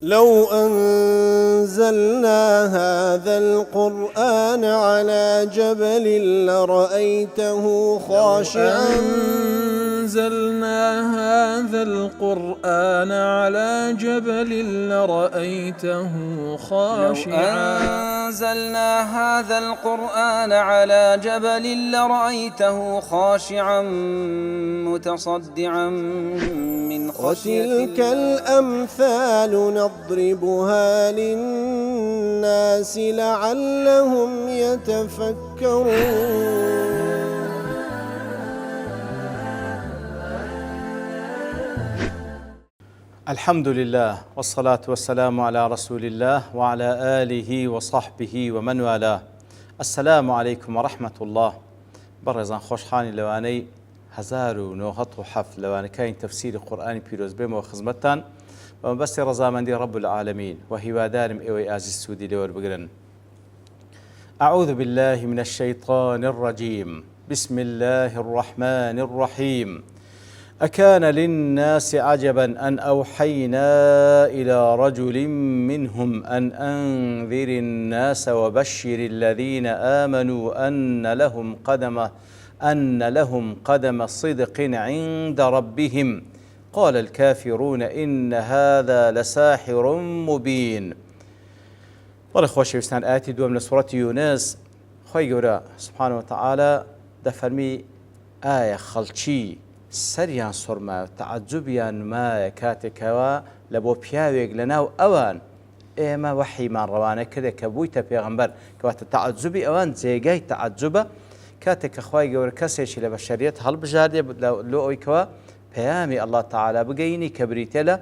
لو أنزلنا هذا القرآن على جبل لرأيته خاشعا أنزلنا هذا القرآن على جبل لرأيته خاشعا أنزلنا هذا القرآن على جبل لرأيته خاشعا متصدعا من خشية وتلك الأمثال نضربها للناس لعلهم يتفكرون. الحمد لله والصلاة والسلام على رسول الله وعلى آله وصحبه ومن والاه. السلام عليكم ورحمة الله. بەڕێزان خۆشحانی لەوانەی 1970 لەوانەکانی تەفسیری قورئانی پیرۆز بێمەوە خزمەتتان بە مەبەستی ڕەزامەندی رب العالمین و هیوادارم ئێوەی ئازیز سوودی لێوەربگرن. أعوذ بالله من الشيطان الرجيم. بسم الله الرحمن الرحيم. أكان للناس عجبا أن أوحينا إلى رجل منهم أن أنذر الناس وبشر الذين آمنوا أن لهم قدم صدق عند ربهم قال الكافرون إن هذا لساحر مبين. بەڵێ خۆشەویستان ئاەتی دووەم لە سوورەتی یونس خۆی گەورە سبحانه وتعالى دەفەرمی ئایا خەڵکی سەریان سوڕمایە تەعەجوبیان مایە کاتێکەوە لە بۆ پیاوێک لەناو ئەوان ئێمە وەحیمان ڕەوانە کردێک کە بوویتە پێغەمبەر کەواتە تەعەجوبی ئەوان جێگای تەعەجوبە کاتێک کە خوای گەورە کەسێکی لە بەشەریەت هەڵبژاردێ لۆ ئەوەی کەوە پەیامی ئەڵڵا تەعالا بگەینی کە بریتە لە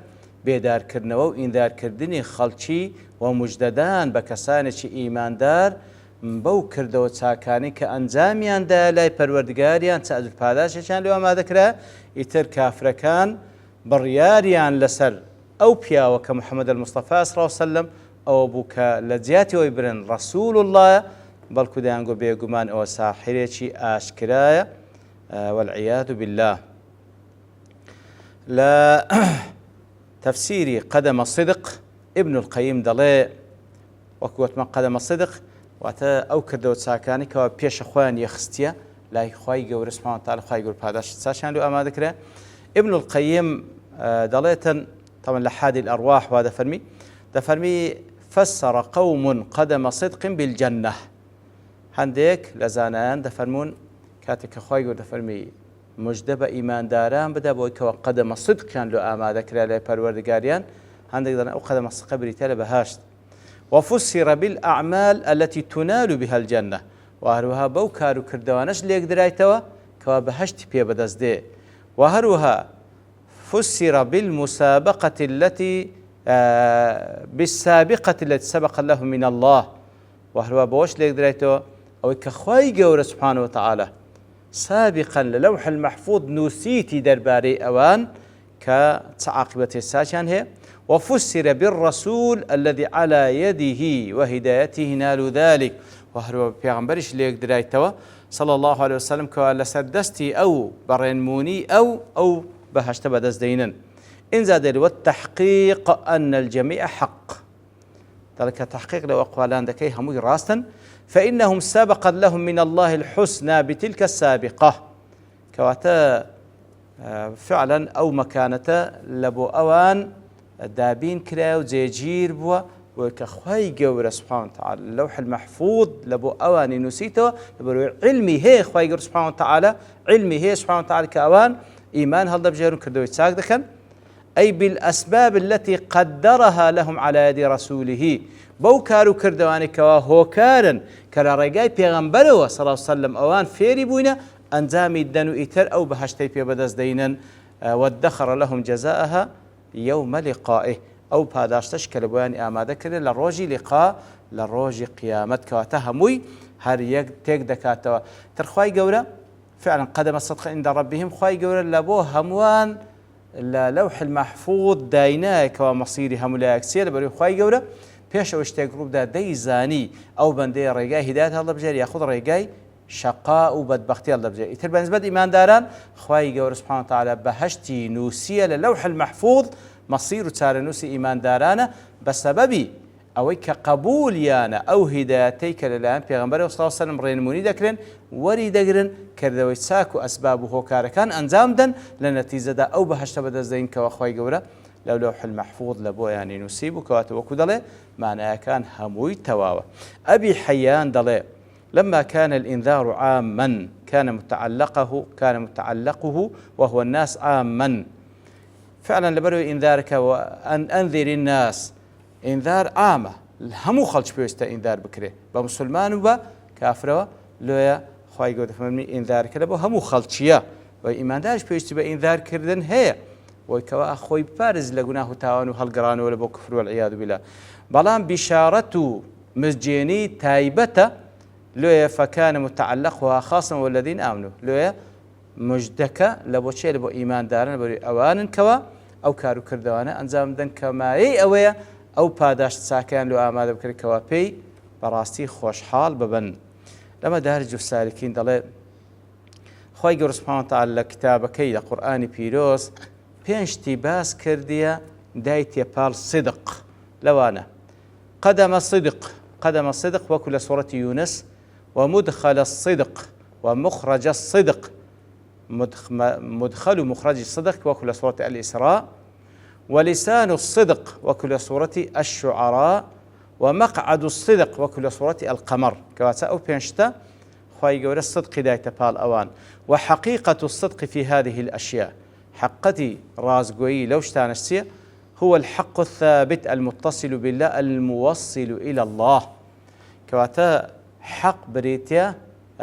بێدارکردنەوە و ئیندارکردنی خەڵکی و موجدەدان بە کەسانێکی ئیماندار بەو کردەوە چاکانی کە ئەنجامیاندا لای پەروەردگاریان چ ئەجر پاداشێکیان لێ ئامادەکرا ئیتر کافرەکان بڕیاریان لەسەر ئەو پیاوە کە محەممەد المستەفا صلی الله علیه وسلم ئەوە بوو کە لە جیاتیەوەی برن ڕەسوول اللهە بەڵکو دەیانگۆ بێگومان ئەوە ساحرێکی ئاشکرایە والعیاذ بالله. لە تەفسیری قەدەمە صدق ابن القەیم دەڵێ وەکو وتمان قەدەمە صدق واتە ئەو کردەوە چاکانی کەەوە پێشە خۆیان یەخستیە لای خوای گەورە سبحانه وتعالى خوای گەورە پاداش چاشیان لێ ئامادەکرا. ابن القەیم دەڵێتن طبعا لە حادی الأرواح وا دەفەرمی فسر قوم قدم صدق بالجنة. هەندێک لە زانایان دەفەرمون کاتێک کە خوای گەورە دەفەرمی مژدە بە ئیمانداران بدە بۆی کەوە قەدەمە صدقیان لێ ئامادەکرا لای پەروەردگاریان هەندێک دەڵێن ئەو قەدەمە صدقە بریتە لە بەهاشت. وفسر بالأعمال التي تنال بها الجنة. وهروها بو كارو كردوانش ليك درايتوا كوا بهشت بي بدزدي. وهروها فسر بالمسابقة التي بالسابقة التي سبق له من الله. وهروها بوش ليك درايتوا أو كخواي جور سبحانه وتعالى سابقا للوح المحفوظ نسيتي درباري أوان كتعاقبة الساشان هي. وفسر بالرسول الذي على يده وهدايته نال ذلك. وهو پیغمبرش ليك درايتوا صلى الله عليه وسلم كوالا سردستي أو برنموني أو بهشت بدز دينن. إن زاد والتحقيق أن الجميع حق. ذلك تحقيق لو أقوالان دكي هموي راستا فإنهم سبق لهم من الله الحسنى بتلك السابقة. كواتا فعلا أو مكانة لبو أوان دابين كراو جيجير بوا وكخواي جور سبحانه وتعالى اللوح المحفوظ لبو أواني نسيته لبو علمي هي خواي جور سبحانه وتعالى علمي هي سبحانه وتعالى كأوان إيمان هل دبجيرون كردوي تساق دكن أي بالأسباب التي قدرها لهم على يد رسوله بو كارو كردواني كوا هو كارن كرا رقاي پیغمبره صلى الله عليه وسلم أوان فيري بوينة أنزامي الدنو إتر أو بهشتي بيبدز دينا وادخر لهم جزاءها يوم لقائه أو پاداشتش کە لە بۆیانی ئامادەکرێت لە ڕۆژی لقا لە ڕۆژی قیامەت کەواتە هەمووی هەر یەک تێک دەکاتەوە. ترخوای گەورە فعلا قەدەمە صدق عند ربهم خوای گەورە لە بۆ هەمووان لە لەوح المەحفوظ داینایەکەوە مەسیری هەموو لایەکسیە لەبەروی خوای گەورە پێشەوە شتێک ڕووبدا دەیزانی ئەو بەندەیە ڕێگای هیدایەت هەڵدەبژێت یاخود ڕێگای شقاء و بەدبەختی هەڵدەبژێت. ئیتر بەنسبەت ئیمانداران خوای گەورە سبحانه وتعالى بەهشتی نووسیە لە لەوح المەحفوظ مەسیر و چارەنووسی ئیماندارانە بە سەبەبی ئەوەی کە قبولیانە ئەو هیدایەتەی کە لەلایەن پێغەمبەرەوە صلی الله علیه وسلم ڕێنمونی دەکرێن وەری دەگرن کردەوەی چاک و ئەسباب و هۆکارەکان ئەنجام دەن لە نەتیجەدا ئەو بەهەشتە بەدەستدەین کەوە خۆی گەورە لەو لەوح المەحفوظ لە بۆیانی نووسی بوو کەواتە وەکو دەڵێ مانایەکان هەمووی تەواوە. ئەبی حەیان دەڵێ لما كان الإنذار عاما كان متعلقه وهو الناس عاما فعلا لبرو إنذارك وأن أنذر الناس إنذار عامة همو خلش بيستا إنذار بكري بمسلمان وبا كافر لويا خواهي قد فهمني إنذارك لبو همو خلشيا وإيمان داش بيستا بإنذار كردن هي وكوا أخوي بارز لقناه تاوان وهالقران ولا بو كفر والعياذ بالله بلان بشارته مزجيني تايبته لويا فكان متعلقها خاصا والذين آمنوا لويا مجدك لبو شيء لبو إيمان دارنا لبو أوان كوا أو كارو كردوانا أنزام دن كما أي أويا أو باداش ساكن لو آماده بكري كوا بي براستي خوش حال ببن لما دارج السالكين دلي خوي قرر سبحانه وتعالى كتابكي لقرآن بيروس بينشتي باس كرديا دايت يبال صدق لوانا قدم الصدق وكل سورة يونس ومدخل الصدق ومخرج الصدق مدخل ومخرج الصدق وكل سورة الإسراء ولسان الصدق وكل سورة الشعراء ومقعد الصدق وكل سورة القمر كواتا أو بينشتا خواهي قول الصدق دايت بال أوان وحقيقة الصدق في هذه الأشياء حقتي رازقوي لو اشتانشتيا هو الحق الثابت المتصل بالله الموصل إلى الله كواتا حق بريتيا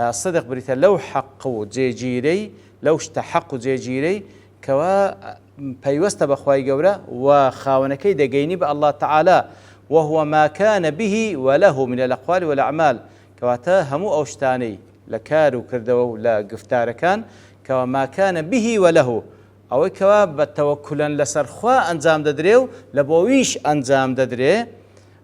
صدق بريتيا لو حق جيجيري لو اشتحق جيجيري كوا بيوست بخواي قورا وخاونكي دقيني بالله تعالى وهو ما كان به وله من الأقوال والأعمال كواتا همو أوشتاني لكارو كردو لا قفتار كان كوا ما كان به وله أو كوا بتوكلا لسرخوا أنزام ددريو لبويش أنزام ددري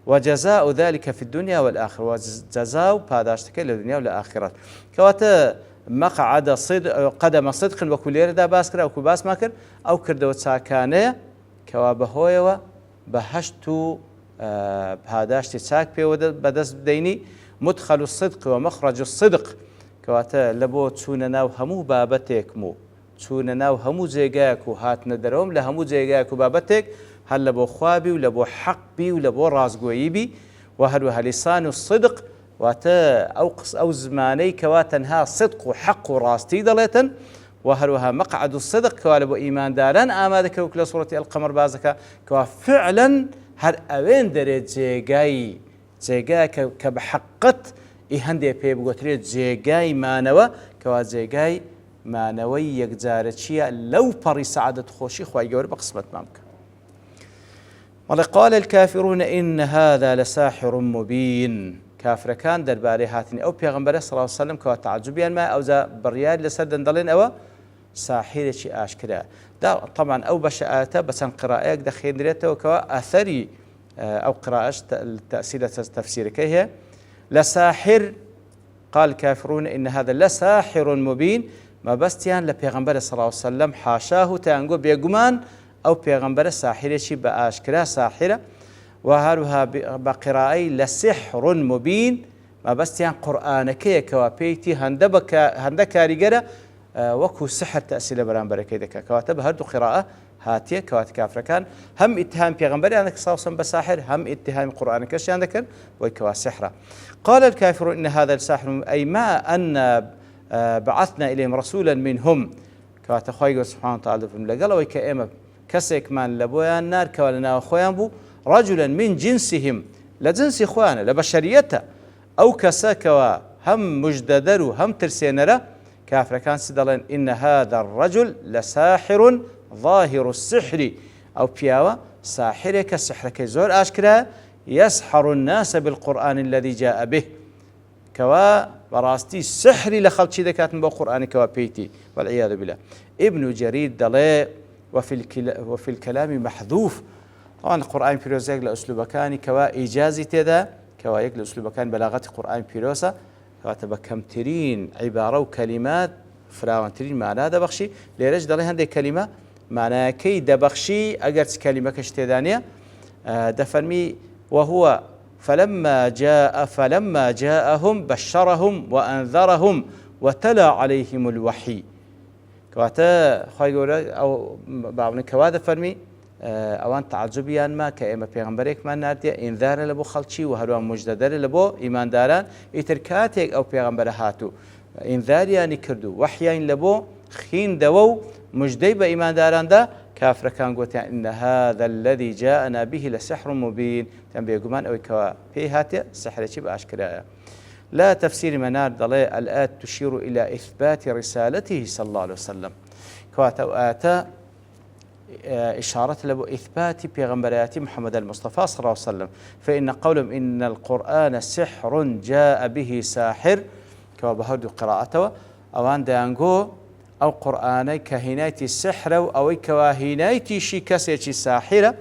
وجزاء ذلك في الدنيا والآخرة وجزاء باداشتك للدنيا والآخرة كواتا مقعد صدق قدم صدق وكل يردا باسكر أو كباس ماكر أو كردو تساكانه كوا بهويوا بهشتو بهاداشت ساك بي بدس ديني مدخل الصدق ومخرج الصدق كواتا لبو تسوننا وهمو بابتك مو تسوننا وهمو زيغاك وهاتنا دروم لهمو زيغاك وبابتك هل لبو خوابي ولبو حق بي ولبو رازقوي بي وهروها لسان الصدق واتا أو زماني كواتنها صدق وحق وراستي دليتا وهروها مقعد الصدق كوالبو إيمان داران آمادك وكلا صورة القمر بازكا كوا فعلا هر أوين دريت زيغاي كبحقت إهندي بيبغوتريت زيغاي مانوا كوا زيغاي مانوي يكزارتشيا لو بري سعادة خوشي خواهي جور بقسمت مامك قال الكافرون إن هذا لساحر مبين كافر كان درباري هاتني أو بيغمبر صلى الله عليه وسلم كوا تعجبيا ما أو ذا برياد لسردن دلين أو ساحر شي أشكرا دا طبعا أو بشآته بس قراءة دخين دريته وكوا أثري أو قراءة التأثير تفسير كيه لساحر قال الكافرون إن هذا لساحر مبين ما بستيان لبيغمبر صلى الله عليه وسلم حاشاه تانقو بيقمان أو بيغمبر ساحر شي بأشكرا ساحرة وهروها بقراءة لسحر مبين ما بستيان قرآن كي كوابيتي هندكاري قرأ وكو سحر تأسيل برانبر كيدك كواتب هردو قراءة هاتية كوات كافر كان هم اتهام بيغمبر عندك صوصا بساحر هم اتهام قرآن كشي عندك ويكوا سحرة قال الكافرون إن هذا الساحر أي ما أن بعثنا إليهم رسولا منهم كوات خوي سبحانه وتعالى في الملقى ويكا كسيك من لبويا النار كوالنا وخويا بو رجلا من جنسهم لجنس إخوانا لبشريته أو كساكوا هم مجددرو هم ترسينرا كافر كان سدلين إن هذا الرجل لساحر ظاهر السحر أو بياوا ساحرك سحرك زور أشكرا يسحر الناس بالقرآن الذي جاء به كوا براستي سحر لخلق شي ذكات من القرآن كوا بيتي والعياذ بالله ابن جرير دلي وفي الكلام محذوف طبعا القرآن بيروزيك لأسلوب كان كوا إيجازي تدا كوا يك لأسلوب كان بلاغة القرآن بيروسا كوا تبكم ترين عبارة وكلمات فراوان ترين معنى هذا بخشي ليرج دلي هندي كلمة معناکەی دەبەخشی ئەگەر چ کەلیمەکەش تێدا نیە دەفەرمی وهو فلما جاءهم بشرهم وأنذرهم وتلا عليهم الوحي كواتا خواهي قولا أو بعضنا كوادا فرمي أوان تعجبيان ما كإما پیغمبرێک مان ناردیە ئینذارە لە بۆ خەڵکی و هەروە موجدەدەرە لە بۆ ئیمانداران ئیتر کاتێک ئەو پێغەمبەرە هاتوو ئینذاریانی کردو وحیان لە بۆ خیندەوە و مژدەی بە ئیمانداراندا كافركان قوتيان إن هذا الذي جاءنا به لسحر مبين تم بيقومان أو كوا هاتي سحر شيء بأشكال لا تفسير منار ضلي الآيات تشير إلى إثبات رسالته صلى الله عليه وسلم كواتا آتا إشارة له إثبات بيغمبريات محمد المصطفى صلى الله عليه وسلم فإن قولهم إن القرآن سحر جاء به ساحر كوا بهدو قراءته أوان دانقو أو قرآني كهنايتي السحر أو كواهنايتي شي كسيتي ساحرة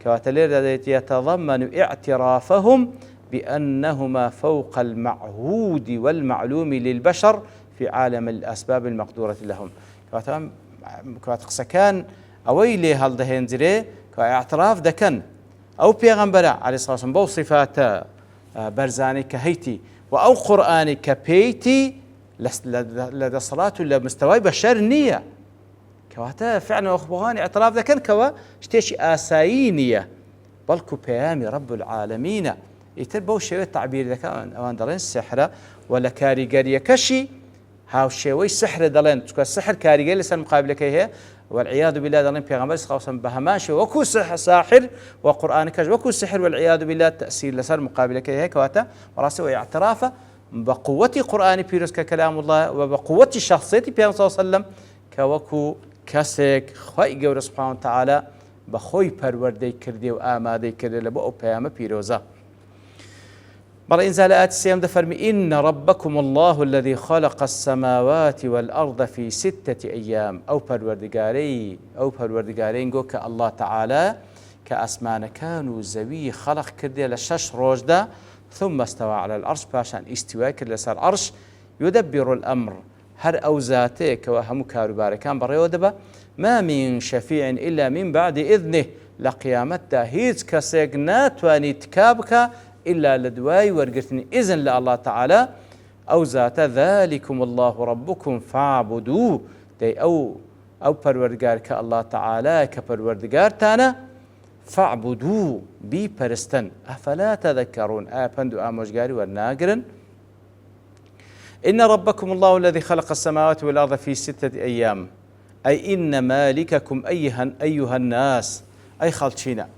كواتلير يتضمن اعترافهم بأنهما فوق المعهود والمعلوم للبشر في عالم الأسباب المقدورة لهم كواتقسكان أويلي هالدهينزري كاعتراف دكن أو بيغمبرا عليه الصلاة والسلام بو صفات برزاني كهيتي وأو قرآني كبيتي لدى صلاة لمستوى بشر نية كواتا فعلا أخبوهاني اعتراف ذكر كوا شتيشي آسايينية بلكو بيامي رب العالمين يتربو شوية تعبير ذكا أوان دلين السحرة ولا كاريقارية كشي هاو شوي سحر دلين تكون السحر كاريقارية لسان مقابلة كيها والعياذ بالله دلين بيغمبر صلى بهماشي وكو ساحر وقرآن كج وكو سحر والعياذ بالله تأثير لسان مقابلة كيها كواتا وراسه اعترافه بقوة قرآن بيروس ككلام الله وبقوة شخصية بيان صلى الله عليه وسلم كوكو كسك خواهي قول سبحانه وتعالى بخوي پروردي كردي وآمادي كردي لبقو بيام بيروزا مرة إنزالات السيام دفرمي إن ربكم الله الذي خلق السماوات والأرض في 6 أيام أو پروردگاري نقول الله تعالى كأسمان كانوا زوي خلق كردي لشش روجدا ثم استوى على العرش باشان استواء كل سر عرش يدبر الأمر هر أوزاتك وهم كارباركان بريودبا ما من شفيع إلا من بعد إذنه لقيامته هيز كسيقنات وانيتكابك إلا لدواي ورقتني إذن لله تعالى أوزات ذلكم الله ربكم فاعبدوه دي أو پروردگار الله تعالى كپروردگار تانا فاعبدوا بي پرستن أفلا تذكرون آپند آموشگاري والناقرن إن ربكم الله الذي خلق السماوات والأرض في 6 أيام أي إن مالككم أيها الناس أي خلشينا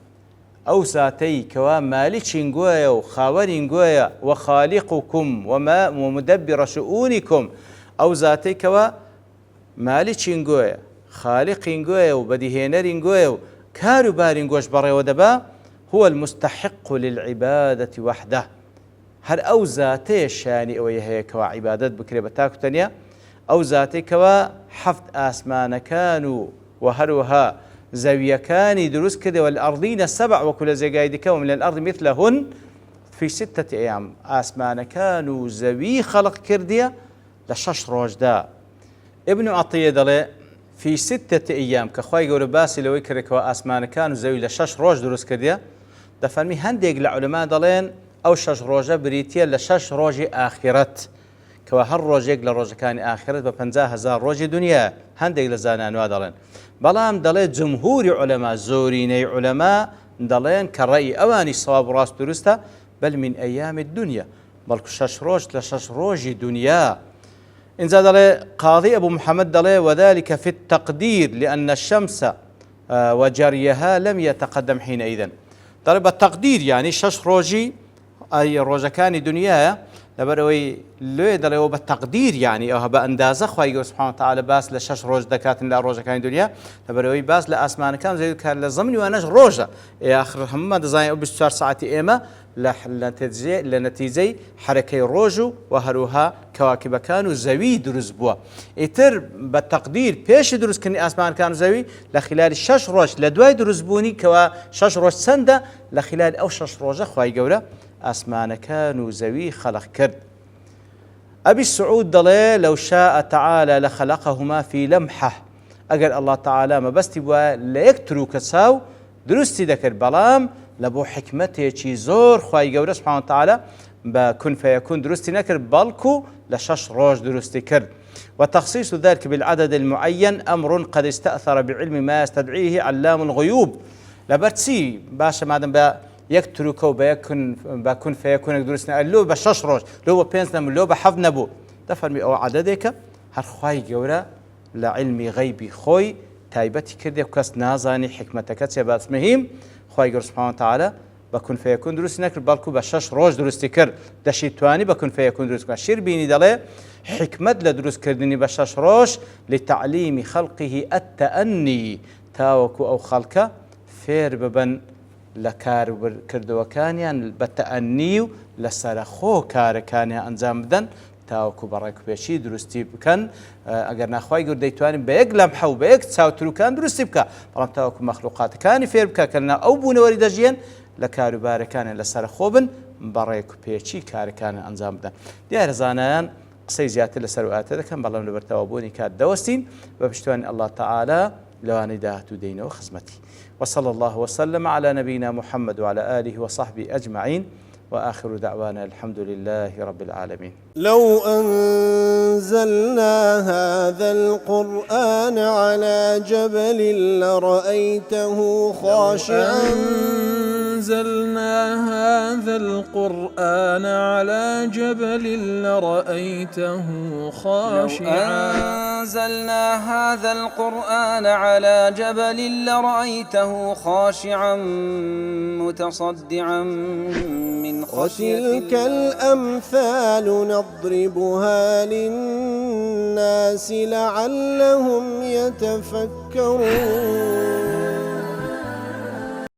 أو ساتي كوا مالكين قويا وخاورين قويا وخالقكم ومدبر شؤونكم أو ذاتي كوا مالكين قويا خالقين قويا وبديهينرين قويا كارو بارين قوش بري ودبا هو المستحق للعبادة وحده هر أو ذاتي شاني أو يهي كوا عبادة بكري بتاكو تانية أو ذاتي كوا حفظ آسمان كانوا وهروها زاوية كاني دروس كده والأرضين 7 وكل زقايدك ومن الأرض مثلهن في 6 أيام آسمان كانوا زوي خلق كردية لشش روجدا ابن عطية دلي في 6 أيام كخواي قول باسي لو يكرك وآسمان كانوا زوي لشش روج دروس كردية دفرمي هنديق لعلماء دلين أو شش روجة بريتية لشش روج آخرت كوا هر روجيك لروج كان آخرت ب50,000 روج دنيا هنديق لزانان وادلين بلام دلين جمهور علماء زوريني علماء دلين كالرأي أواني صواب راس درسته بل من أيام الدنيا بل شش روج لشش روج دنيا إن زاد قاضي أبو محمد دلي وذلك في التقدير لأن الشمس وجريها لم يتقدم حينئذ ضرب التقدير يعني شش روجي أي روجكان دنيا لبروي لو دلي بالتقدير يعني أو بأندازة خواهي سبحانه وتعالى باس لشش روج دكات لا روجكان دنيا لبروي باس لأسمان كان زي كان لزمني وأنا روجة يا آخر هم دزاين أو 24 ساعة إيما لنتيجة حركة روجو وهروها كواكب كانوا زوي دروز بوا إتر بالتقدير بيش دروز كني أسمان كانوا زوي لخلال 6 روج لدواي دروز بوني كوا 6 روج سندا لخلال أو 6 روج خواهي قولا أسمان كانوا زوي خلق كرد أبي السعود ضلي لو شاء تعالى لخلقهما في لمحة ئەگەر ئەڵڵاه تەعالا مەبەستی بووە لە یەک تروکە چاو دروستی دەکرد، بەڵام لە بۆ حکمەتێکی زۆر خوای گەورە سبحانه وتعالى بە کون فەیەکون دروستی نەکرد، بەڵکو لە 6 ڕۆژ دروستی کرد. وتخصيص ذلك بالعدد المعين أمر قد استأثر بعلم ما يستدعيه علام الغيوب. لبرتسي باشا مادم با يكتركو بكون فيكون درسنا لو بشش روج لو بينس نم لو بحفظ نبو دفرمي او عددك هر خواي جورا لعلمي غيبي خوي تايبتي كردي وكاس نازاني حكمتك تبات مهم خواي جور سبحانه وتعالى بكون فيكون درسنا كر بالكو بشش روج درستي كر دشي تواني بكون فيكون درسنا شير بيني دله حكمة لدروس كردني بشش روش لتعليم خلقه التأني تاوكو أو خلقه فير ببن لكار كردوكانيان بتأنيو لسرخو كاركانيا أنزام بدن تاوكو برايكو بيشي دروستي بكن اگر ناخواي قر ديتواني بيق لمحة وبيق تساوترو كان دروستي بكا برام تاوكو مخلوقات كاني فير بكا كلنا أو بون وردجين لكارو باركانيا لسرخو بن برايكو بيشي كاركانيا أنزام بدن ديار زانان قصي زيادة لسرواتها كان بالله لبرتوابوني كاد دوستين وبشتوان الله تعالى لواني داهتو دينه وخزمتي. وصلى الله وسلم على نبينا محمد وعلى آله وصحبه أجمعين وآخر دعوانا الحمد لله رب العالمين. لو أنزلنا هذا القرآن على جبل لرأيته خاشعا أنزلنا هذا القرآن على جبل لرأيته خاشعا أنزلنا هذا القرآن على جبل لرأيته خاشعا متصدعا من خشية الله. وتلك الأمثال نضربها للناس لعلهم يتفكرون.